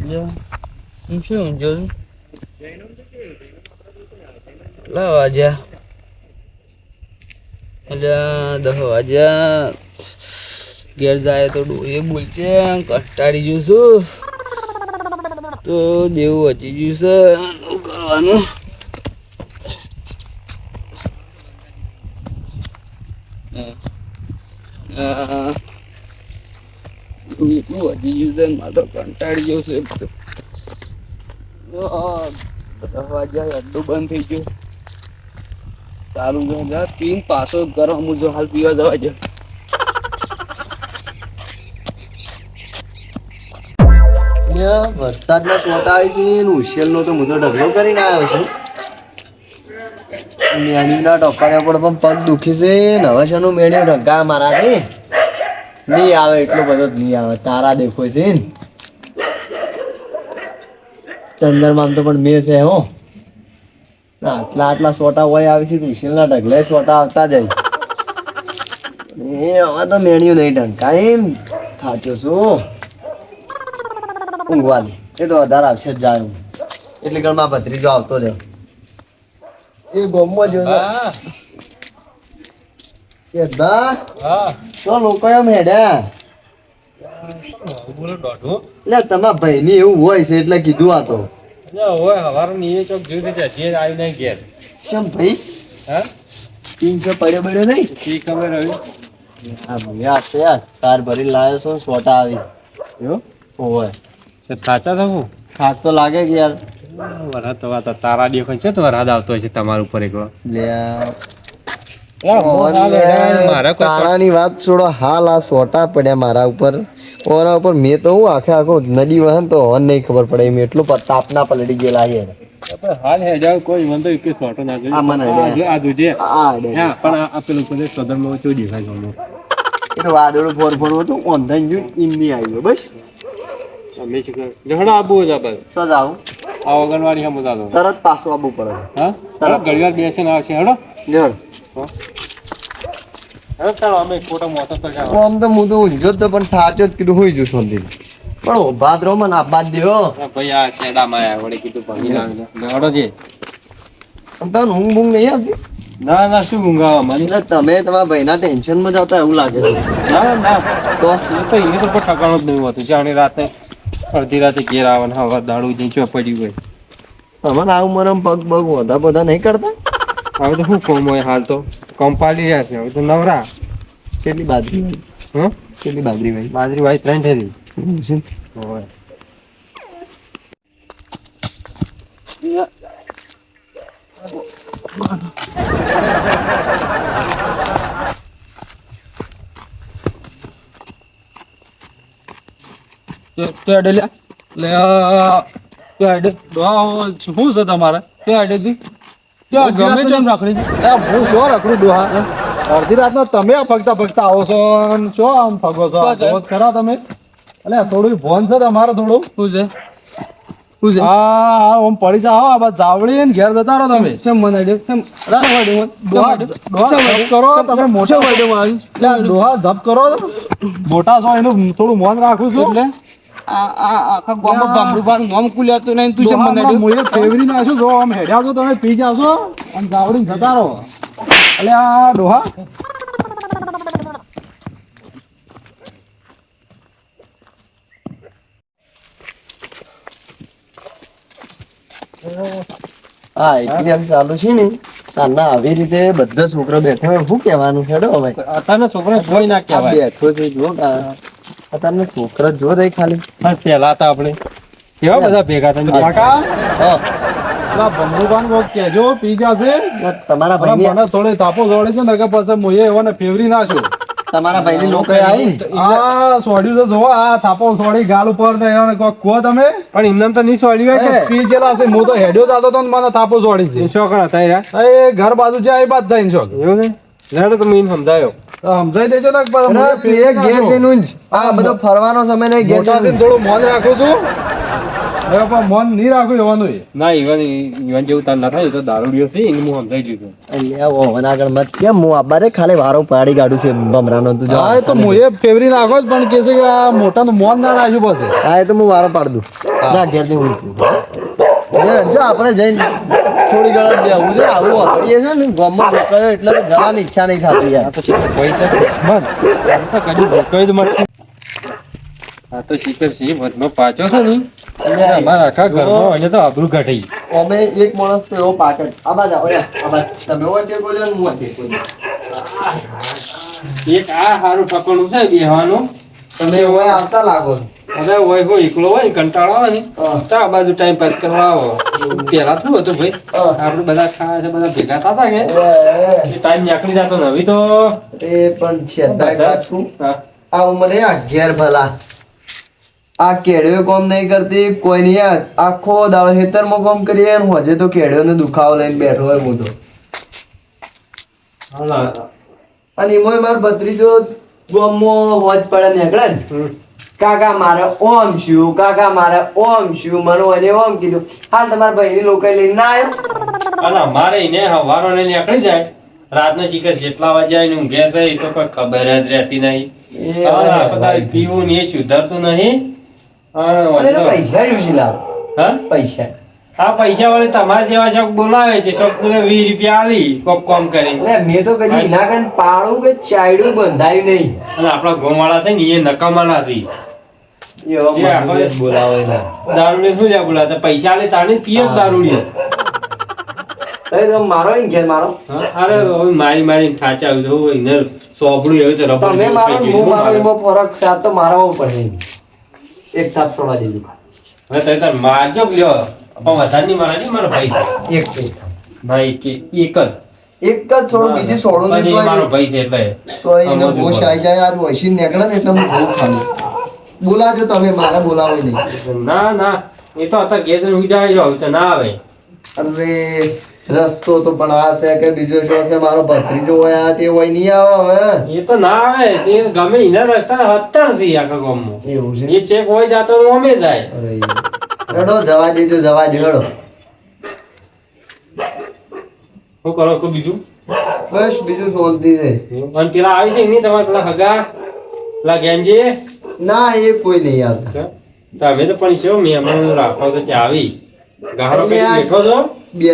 Ya, muncul. Lah aja. Ada aja. ઘેર જાય તો એ બોલશે કંટાળી જઈશું તો દેવું હજી જશે શું કરવાનું એટલું હજી જશે મારે તો કંટાળી જશે જાય અડ્ડું બંધ થઈ ગયું ચાલુ પીને પાછો ગરમ જો હાલ પીવા જવા જાય વરસાદના છોટા આવી છે ઉશિયલનો તો હું તો ઢગલો કરીને આવ્યો છું મેણીના ટોકાને પણ પગ દુખી છે ને હવે છે મેણી ઢગા મારાથી નહીં આવે એટલો બધો જ નહીં આવે તારા દેખો છે ને ચંદરમાં તો પણ મેં છે હો આટલા છોટા હોય આવે છે ઉશિયલના ઢગલે છોટા આવતા જાય એ હવે તો મેણ્યું નહીં ઢંકાય થાક્યો છું ઊંઘવા દે એ તો વધારે આવશે જ જાય એટલે ઘરમાં ભત્રીજો આવતો રહ્યો એ ગોમમાં જો તો લોકો એમ હેડ્યા એટલે તમારા ભાઈ ની એવું હોય છે એટલે કીધું આ તો શેમ ભાઈ પડ્યો પડ્યો નહીં હા ભાઈ આ તાર ભરી લાવ્યો છો સોટા આવી હોય સાચા થવું ખાસ તો લાગે કે યાર વરસાદ તો વાત તારા દેખાય છે તો વરસાદ આવતો હોય છે તમારા ઉપર એકલો તારાની વાત છોડો હાલ આ સોટા પડ્યા મારા ઉપર ઓના ઉપર મેં તો હું આખો નદી વહન તો હોન નહીં ખબર પડે એમ એટલું તાપના પલડી ગયેલા છે હાલ હે જાવ કોઈ મન તો એક ફોટો નાખજો આ દુજે હા પણ આ પેલું બધે સદરમાં ચો દેખાય છે એ તો વાદળું ફોર હતું ઓનલાઈન જોઈ એમ નહીં આવ્યો બસ અમે શું કર જહડા આબુ જા બસ તો જાવ આ ઓગણવાડી હમ જાતો તરત પાછો આબુ પડે હા તરત ઘડિયાળ બેસીને આવશે હેડો જળ હવે ચાલો અમે ફોટો મોટો તો જાવ આમ તો હું તો ઊંઝો તો પણ થાચ્યો જ કીધું હોઈ જુ સોંધી પણ ભાત રહો મને આબાદ દેવો ભાઈ આ શેડામાં આયા વળી કીધું ભાગી લાવીને હેડો જે આમ તો ઊંઘ નહીં આવતી ના શું ઊંઘાવા મને એટલે તમે તમારા ભાઈના ટેન્શનમાં જ આવતા એવું લાગે ના તો એને તો ઠકાણું જ નહીં હોતું જાણે રાતે અડધી રાતે ઘેર આવે ને હવા દાડું જઈ ચોપડ્યું હોય તમારે આવું મરમ પગ બધા બધા નહીં કરતા હવે તો શું કોમ હોય હાલ તો કોમ પાડી રહ્યા છે હવે તો નવરા કેટલી બાજરી હા કેટલી બાજરી ભાઈ બાજરી ભાઈ 3 થયેલી હોય શું છે તમારે અડધી રાત તમે ફગતા આવો છો શું આમ ફગો છો ખરા તમે એટલે થોડું ફોન છે તમારે થોડું શું છે હા ઓમ પડી જાઓ આ બસ જાવડી ને ઘેર જતા રહો તમે કેમ મને કરો તમે મોટા ડોહા જપ કરો મોટા છો એનું થોડું મન રાખું છું એટલે ફેવરી નાખ્યું જો આમ હેડ્યા છો તમે પી જાશો આમ જાવડી જતા રહો એટલે આ ડોહા હા એટલે ચાલુ છે ને ના આવી રીતે બધા છોકરા બેઠા હોય શું કેવાનું હેડો હવે અત્યારના છોકરા જોઈ ના કહેવાય બેઠો છે જો અત્યારના છોકરા જો રહી ખાલી પેલા હતા આપણે કેવા બધા ભેગા થઈને કાકા ભમરૂબાન કેજો પી જશે તમારા ભાઈ મને થોડે તાપો જોડે છે ને કે પછી મોએ એવાને ફેવરી નાખ્યો તમારા ભાઈની લોકો આવી આ સોડ્યું તો જોવો આ થાપો સોડી ગાલ ઉપર ને એને કહો તમે પણ એમને તો નહીં સોડ્યું કે પી જેલા હશે હું તો હેડ્યો જાતો તો મને થાપો સોડી છે શોખ હતા એ ઘર બાજુ છે એ બાદ થઈને શોખ એવું ને લેડો તો મને સમજાયો સમજાઈ દેજો ને ઘેર જઈને આ બધો ફરવાનો સમય નહીં ઘેર થોડું મોન રાખું છું હવે પણ મન નહીં રાખવું એવાનું એ. ના ઈવન જેવું તાર ના થાય એ તો દારૂડિયો છે એને હું સમજાઈ દીધું. અલ્યા ઓવન આગળ મત કેમ હું આબા રે ખાલી વારો પાડી કાઢું છે ભમરાનો તું જો. હા એ તો હું એ ફેવરી નાખો જ પણ કે છે કે આ મોટાનું મોન ના રાખ્યું પછી. હા એ તો હું વારો પાડ દઉં. ના ઘેરથી હું જો આપણે જઈને થોડી ઘણા બેવું છે આવું વાપરીએ છે ને ગામમાં રોકાયો એટલે તો જવાની ઈચ્છા નહીં થતી યાર. આ તો શીખર પૈસા મન આ તો કદી ભૂકાય જ મત. આ તો શીખર છે વચમાં પાછો છે ને એટલે અમારા આખા ઘરમાં અને તો આબરૂ કાઢી. અમે એક માણસ તો એવો પાક જ આ બાજુ આવો યાર આ બાજુ તમે હોય તે કોઈ ને હું તે કોઈ એક આ સારું ઠકણું છે બેહવાનું. તમે હોય આવતા લાગો છો. અરે હોય કોઈ એકલો હોય ને કંટાળો આવે ને તો આ બાજુ ટાઈમ પાસ કરવા આવો. પેલા શું હતું ભાઈ આપણે બધા ખાવા છે બધા ભેગા થતા કે એ ટાઈમ નીકળી જતો ને હવે તો એ પણ છે દાય કાઠું હા. આ ઉંમરે આ ઘેર ભલા આ કેળ્યો કોમ નહીં કરતી કોઈ નહીં યાર આખો દાડો ખેતરમાં કામ કરીએ ને હોજે તો કેળ્યોનો દુખાવો લઈને બેઠો હોય હું તો. અને એમાંય મારો ભત્રીજો ગામમાં હોજ પડે નીકળે ને કાકા મારે ઓમ શું કાકા મારે ઓમ શું મને ઓને ઓમ કીધું હાલ તમારા ભાઈની લોકો લઈને ના આવ્યો. અને અમારે એને હવારો ને નીકળી જાય રાતનો શીખર જેટલા વાગ્યા ને ઊંઘે છે એ તો કોઈ ખબર જ રહેતી નહીં. પીવું ને એ સુધરતું નહીં. અને એના પૈસા શું લાવે હા પૈસા આ પૈસા વાળી તમારા જેવા શોખ બોલાવે છે શોખ બોલે 20 રૂપિયા આલી કોક કોમ કરી. એટલે મેં તો કદી એના કાન પાડું કે ચાયડું બંધાયું નહીં. અને આપણા ગોવાળા છે ને એ નકામા નથી. એવો જે આપણે મજૂર જ બોલાવે ને. દારૂડી શું લ્યા બોલાતા પૈસા આલે તાણે પીએ જ દારૂડી. તઈ તો મારો ને ઘેર મારો અરે હવે મારી મારી થાચા આવ્યું એને સોપડું એવું છે રબર તમે જેવું મારો થઈ હું ગયું. મારો એમાં ફરક છે આ તો મારવો પડે એક થાપ છોડવા દીધું હવે તમે તાર મારજો કે લ્યો પણ વધારે નહીં મારા છે મારો ભાઈ છે. એક ભાઈ કે એક જ એક જ છોડો બીજી છોડો પણ નહીં એ મારો ભાઈ છે એટલે તો એને હોશ આવી જાય યાર વસી નીકળે ને એટલે હું જોઉં ખાલી બોલાજો તમે મારે બોલાવો નહીં. ના ના એ તો અત્યારે ગેસ ઉઈ જાય રહ્યો હવે તો ના આવે. અરે રસ્તો તો પણ આ છે કે બીજો શું છે મારો ભત્રીજો હોય આ તે હોય નહીં આવે હવે એ તો ના આવે તે ગમે એના રસ્તા 70 છે આખા ગામમાં. એવું છે એ ચેક હોય જાતો અમે જાય. અરે હેડો જવા દેજો હેડો શું કરો કો બીજું બસ બીજું શાંતિ છે. અને પેલા આવી છે નહીં તમારે પેલા હગા પેલા ગેંજી ના એ કોઈ નહીં આવતા તમે તો પણ શું મહેમાન રાખો તો ચા આવી ગાહરો કરી અલ્યા. બેઠો છો બે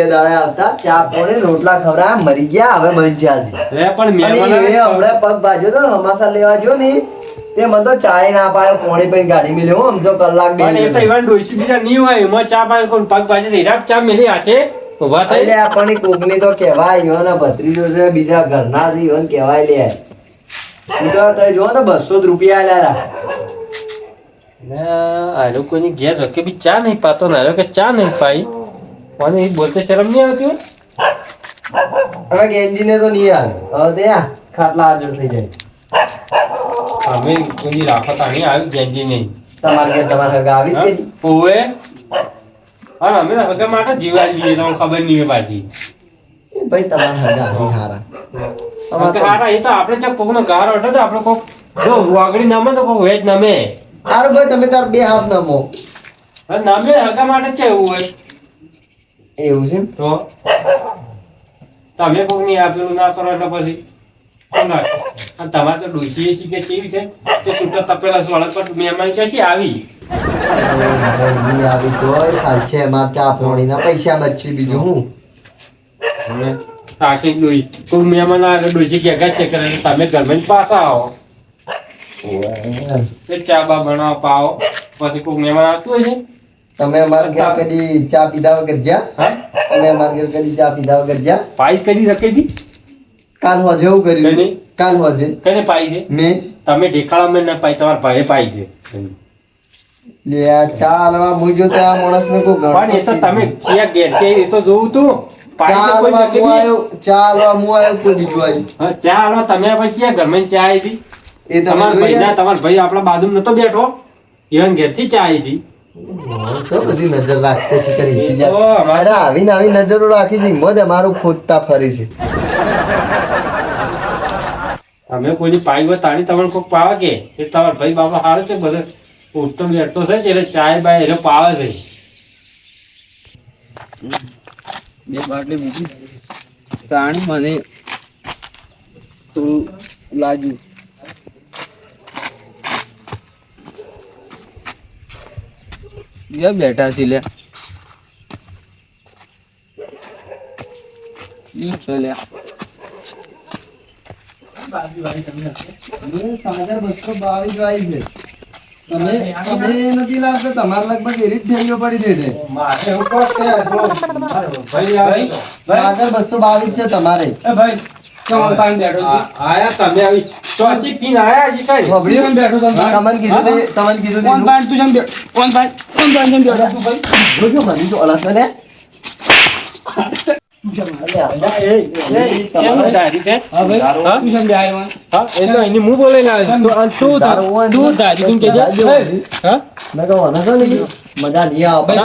દાડે આવતા ચા પોણે રોટલા ખવડાવ્યા મરી ગયા હવે બંચ્યા છે. લે પણ અને મહેમાન એ હમણાં પગ ભાજ્યો તો ને હમાસા લેવા ગયો ને તે મને તો ચાય ના પાયો પોણી પણ ગાડી મિલ્યો આમ જો કલાક બે પણ એ તો ઈવન ડોસી બીજા નહીં હોય એમાં ચા પાય કોઈ પગ બાજુ હીરા ચા મેલી આછે ઉભા થઈ એટલે આપણી કોકની તો કહેવાય ઈવન ભત્રીજો છે બીજા ઘરના છે ઈવન કહેવાય લે ઈ તો તઈ જો તો 200 રૂપિયા આલ્યા આ લોકોની ઘેર રખે બી ચા નહીં પાતો ના કે ચા નહીં પાઈ અને એ બોલતે શરમ નહીં આવતી હોય. હવે ગેંજીને તો નહીં આવે હવે તે આ ખાટલા હાજર થઈ જાય અમે કોઈ રાખો તાણી આવી ગેંજી નહીં તમારે ઘેર તમારે હગા આવીશ કે નહીં? ઓવે અને અમે તો હગા માટે જીવા લઈએ તમને ખબર નહીં હોય પાછી. એ ભાઈ તમારે હગા આવી હારા કારણ કે હારા એ તો આપણે જો કોકનો ગારો હતો તો આપણે કોક જો વાગડી નામે તો કોક વેજ નામે હારું ભાઈ તમે તાર બે હાથ નમો હવે નામે હગા માટે જ છે એવું હોય એવું છે તો તમે કોક ની આપેલું ના કરો એટલે પછી કોણ રાખે? અને તમારે તો ડોશી શીખે છે એવી છે તે સૂટર તપેલા સોળક પર મહેમાન છે આવી નહીં આવી તોય ચાલ છે માર ચા પોણીના પૈસા બચશે બીજું હું અને આખી ડોઈ કોઈ મહેમાન આવે એટલે ડોશી કે છે કરે તમે ઘરમાં જ પાછા આવો તે ચા બા બનાવો પાવો પછી કોઈ મહેમાન આવતું હોય છે તમે અમારા ઘેર કદી ચા પીધા વગર જા હા તમે અમારા ઘેર કદી ચા પીધા વગર જા પાઈ કરી રખી હતી કાલ હોજે એવું કર્યું કદી? કાલ હોજે કને પાઈ છે મેં તમે ઢેકાળા મેં ના પાઈ તમારા ભાઈએ પાઈ છે લે આ ચા આલવા મુજો તો આ માણસને કોઈ પણ એ તો તમે ક્યાં ઘેર છે એ તો જોઉં તું પાઈ ચા છે કોઈ આલવા નક્કી હું નહીં. આવ્યો ચા આલવા હું આવ્યો કોઈ બીજું આવ્યું હા, ચા હાલવા તમે પછી ક્યાં ઘરમાં ચા આવી હતી એ તમે તમારા ભાઈ જોઈ તમારા ભાઈ આપણા બાજુ નતો બેઠો ઈવન ઘેરથી ચા આવી હતી તો બધી નજર રાખતે છે કરી છે એ તો અમારે- અરે આવીને આવી નજરો રાખી છે મોજ અમારું ખોદતા ફરી છે અમે કોઈની પાઈ હોય તાણી તમને કોક પાવા કે એ તમારા ભાઈ બાબા હારે છે બધે ઉત્તમ લેટતો છે એટલે ચાય બાય એટલે પાવે છે. બે બાટલી મૂકી તાણી મને થોડું લાગ્યું. બેઠા છે લ્યા ઈ છે લ્યા સાગર 222 વાય છે. તમે નથી લાગતો તમારે લગભગ એરી જ થેલીઓ પડી છે એટલે. મારે એવું કહો કે જો ભાઈ સાગર 222 છે તમારે. આયા તમે આવી ચોસી પીન આયા હજી કઈ ખબર્યું? તમને કીધું તે કોણ બાંધ તું જમ બે કોણ બાંધ જમ બે જોજો મને જો અલગ છે ને. ધારી છે હા ભાઈ તું જમ બે આયો હા એ તો એની મું બોલે ના તું ધારી તું કેજે હા મેં કહું આને તો નહીં મજા નહીં આવે. ભાઈ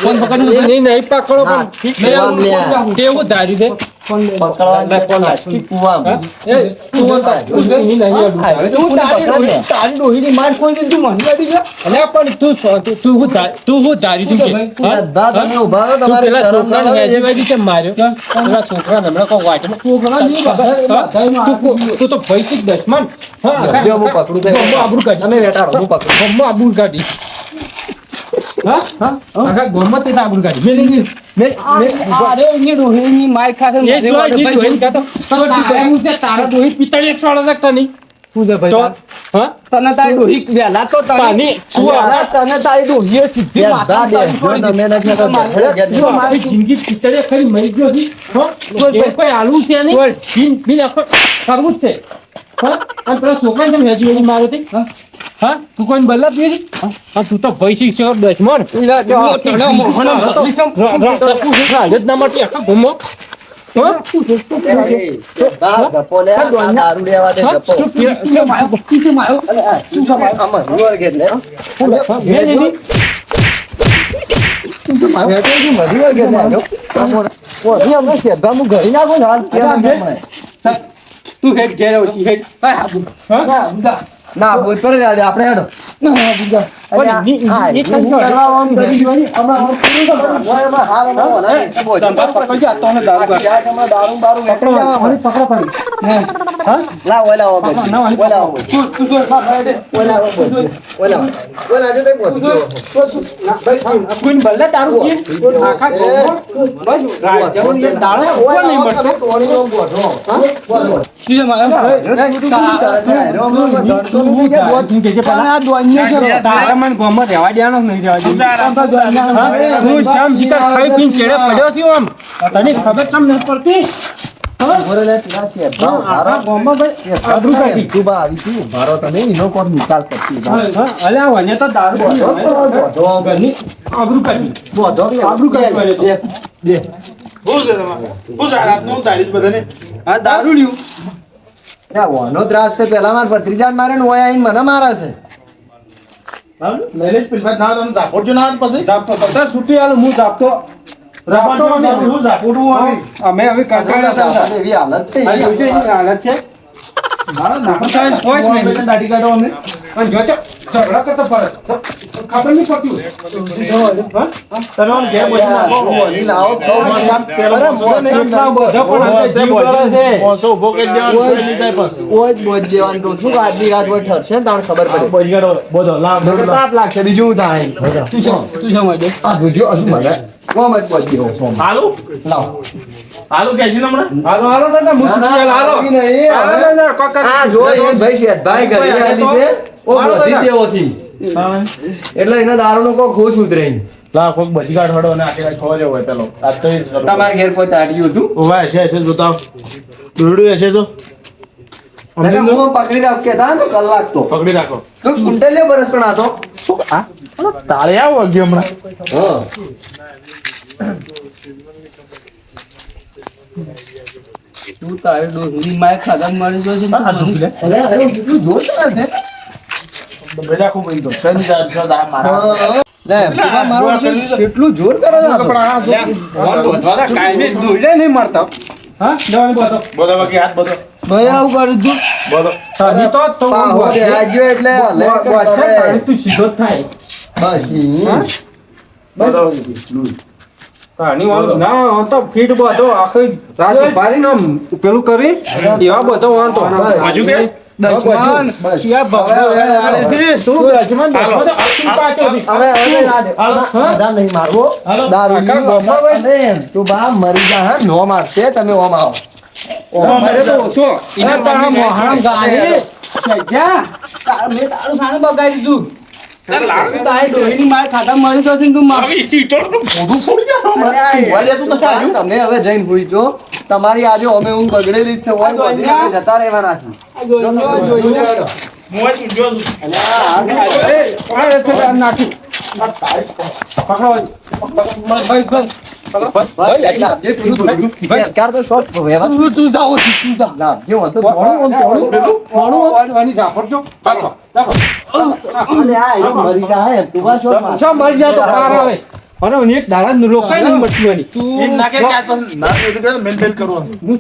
કોણ પકડ નહીં પકડો ના, પણ કુવામ લે. કેવું ધાર્યું છે પકડવાનું કોણ લાગતી કુવામ. એ તું નહીં તારી ડોહીની માર કોઈ તું મને આપી જા અલ્યા પણ તું હું ધાર્યું છું કે હા? બધા તમે ઊભા રહો, તું તમારે પેલા શરમ ના છોકરાને આવે? હેજેવાડી કેમ માર્યો પેલા છોકરાને હમણાં કોઈ વાટમાં તું તો ભયથી જ દશમન હા જો હું પકડું તો બમ્બો આબરૂ કાઢી તમે બેઠા રહો, હું પકડું. બમ્બો આબરૂ કાઢી હા આખા ગામમાં તે આબરૂ કાઢી અરે એની ડોહીની માર ખાશે એ તારા દોહી પિતાળી છોડા શકતા નહીં શું છે તો ભાઈ હા તને તારી ડોહી વહેલા તો પાણી તને તારી ડોહીએ સીધી બેસતા દે. જો તમે નથી તો બેઠા રહો. જો મારી જિંદગી પિતાળી ખરી મરી ગયો છે હા કોઈ હાલવું છે નહીં બિન આખો કરવું જ છે હા અને પેલા છોકરાને જેમ હેજી મારે છે હા તું કોઈ બલ્લા પીએ છે હા તું તો ભય શિક્ષક દશમન ના માટે આખા ઘૂમો હા બા, ગપ્પો લે. આ દારૂ લેવા દે, ગપ્પો. આમાં રૂઅલ કે લે. મધુર કે લે. ઓથી અમને શેઢા હું ઘરી નાખું ને હાલ કેમ હમણાં? તું હેડ ઘેર ઓછી હેડ ના બોલ પડે આજે આપણે હેડો. અરે આ શું કરવા આમ કરી જોઈ? હમણાં પૂરું તો બધું હોય એમાં હાલ હમણાં ઓલા ને સબો છે. હમણાં દારૂ બારૂ વેચાઈ જવા મને પકડો પડી. લાવો ઓલા આવો બોલ. ઓલા આવો બોલ. ઓલા આવો બોલ. ઓલા આવો. ઓલા આજે કઈ બોલ. કોઈ બલ્લા દારૂ પીએ આખા ગામમાં બસ રાજ્યમાં એક દાડો ઉપર નહીં મળતો ટોણીનો બોધો. હા? બોલો. શું છે મારા તારા મને ગામમાં રહેવા દેવાનો જ નહીં રહેવા દેવાનો. હું શ્યામ સીતા ખાઈ પીને ચેડે પડ્યો છું આમ તને ખબર કેમ નથી પડતી બોલે લે સીધા છે. આખા ગામમાં ભાઈ આબરૂ કાઢી. ડૂબા આવી છું. મારો તમે એનો કોણ નિકાલ કરતી. અલ્યા વને તો દારૂ બોધો. ઘરની આબરૂ કાઢી. બોધો. આબરૂ કાઢી બે. બે. શું છે તમારે શું છે રાતનું તારીખ બધાને આ દારૂ લ્યું ના વાનો ત્રાસ છે. પેલા મારા ભત્રીજાને મારે ને ઓય આઈને મને મારે છે. લઈને જ પેલી ના તમે ઝાપોટ જો ના આવે પછી બધા છૂટી આલો હું જાપતો ઝાપોટ હું ઝાપોટું હોય અમે હવે કંટાળ્યા એવી હાલત છે. આ જોજો એની હાલત છે નાખો સાહેબ, કોઈ જ નહીં. દાઢી કાઢો અમે પણ જોજો ઝઘડા કરતા પડે ખબર નહીં પડતી હા તમે આમ ઘેર બેસી નાખો ઓય લાવો કહો મને આમ પેલો અરે મોસો મને છે. એમ ના બોલ. બધા પણ અંદર જીવ કરે છે. મોસો ઉભો કરી દેવાનો કોઈ નહીં થાય પછી ઓય જ બોજ જેવાનું કહું છું કે આજની રાત ઓય ઠરશે ને તાણ ખબર પડે. બોલગાડો બોધો લાવ મને તાપ લાગશે બીજું હું થાય. તું છે મારે આ ભૂજો હજુ મને કોમ જ બોજ ગયો સોમ. હાલો લાવો. હાલો કે છે હમણાં હાલો હાલો દાદા હું ના, ના, છૂટી હાલો આવી નહીં. હાલો દાદા કાકા આ જો એ ભાઈ શેઠભાઈ ઘરે આલી છે ઓ હાલો બધી જ દાદા. દેવો છે એટલે એના દારૂનો કોઈ ખોશ ઉતરે નહીં. લાવ કોક બધી કાઢ હડો અને આટે કાંઈ ખોવા જેવો હોય પેલો આ તો તમારા ઘેર કોઈ તાટ્યું હતું ઓવા છે જોતાવ દોરડું હશે જો એટલે હું પકડી રાખ કેતા ને તો કલાક તો પકડી રાખો તો સુંટલે બરસ પણ આ તો શું આ તાળે આવો ગયો હમણાં હા તું તારી ડોહીની માર ખાધા મળી ગયો છે આ ઢોકળી લે. અરે અરે કેટલું જોર કરે છે બધા ખૂબ બની ગયો શેની જાત મારા હા. લે બાબા મારો કેટલું જોર કરે છે આ તો. પણ આ જો કાયમી દોડે નહીં મારતા હા દોડ બોલો બધા બાકી હાથ બધો ભાઈ આવું કરું છું તને તો તો પાહો બેહાડ્યો એટલે હલે કે બસ છે, કરે. તાણી તું સીધો જ થાય બસ તાણી વાળો ના આમ તો ફીટ બધો આખી રાત ઉભારીને આમ પેલું કરી એવા બધો વાંધો બાજુ કે દશમન બસ. શિયા ભગવાન હવે, હવે, આલે છે. તું દશમન હાલો. બધો આખી પાછો હતી. હવે હવે ના દે. બધા નહીં મારવો દારૂ કાકા, પીવું. ગોમા ભાઈ. અને તું બા મરી જા હા નો મારશે તમે ઓમ આવો અમારે તો ઓછો એને તો આ મોહરમ ગાળી. સજા. મેં તારું ખાણું બગાડી દીધું. તું તારી ડોહીની માર ખાતા મરી જશે ને તું માર. અરે આ તમે હવે જઈને ભૂઈ જો તમારી આજે અમે ઊંઘ બગડેલી જ છે ઓય બધી અમે જતા રહેવાના છે આ જોઈ લો, જોઈ લો. મોય સુજો છું. ભાઈ એટલે જે પેલું દોડ્યું, અત્યારે તો શોખ વ્યવસ્થિત તું જાઓ છું, તું જા. લાવજો. હતો થોડું આમ થોડું પેલું. અલે આ એ મરી જાય તું બા શોખ માર. એક દાડા રોકાય ને બચવાની એમ ના કે આજ પછી ના એવું કરે તો મેલ મેલ કરવાનું.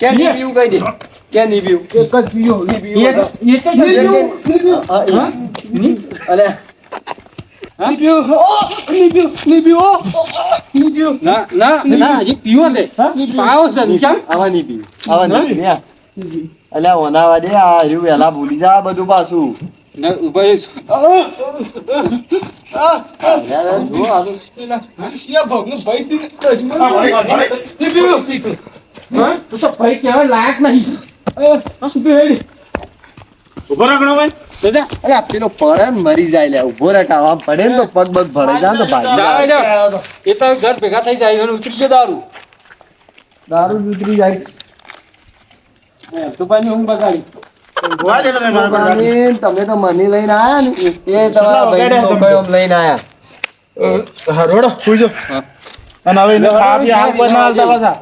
કે નહીં પીવું કહી દે કે નહીં પીવું એક જ પીયો, એ પીયો. અલે ના ના ના હજી પીવો છે પાવો છે નિશાન આવા નહીં પીવું આવા નહીં પીવું અલ્યા ઓનાવા દે આ રહ્યું વહેલા ભૂલી જા આ બધું પાછું ઉભા અલ્યા જો આ તો શિયા ભગનું ભાઈ સી હા, વળી. તું તો ભાઈ કહેવાય લાયક નહીં ઉભો રહો ગણોભાઈ. દાદા અલ્યા પેલો પડે ને મરી જાય લે ઉભો રહે કાવા પડે ને તો પગ પગ ભળે જાય ને તો ભાગી જાય. એ તો ઘર ભેગા થઈ જાય અને ઉતરી ગયો દારૂ દારૂ જ ઉતરી જાય તું ભાઈ ઊંઘ બગાડી વાહ લે તમે મારા પર ગાડી. અને તમે તો મને લઈને આયા ને એ તમારા ભાઈ લોકો એમ લઈને આયા હરોડો પૂછજો. અને હવે એને ખા બી હાલ કોઈ ના હાલતા પાછા.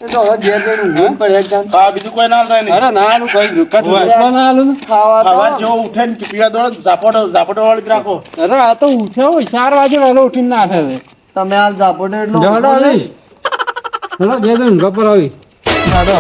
એ તો હવે ઘેર જઈને ઊંઘી પડે એકદમ ખા બીજું કોઈ ના હાલતા નહીં. અરે ના નું ભાઈ રૂકા હોય. ના આલું ખાવા તો અવાજ જેવો ઉઠે ને કે પીવા દોડો ઝાપટો વાળી જ રાખો. અરે આ તો ઉઠ્યો હોય 4 વાગે વહેલો ઉઠીને ના થાય તમે હાલ ઝાપોટે એટલો જડો નહીં ચલો બે ઊંઘ પર આવી હાલો.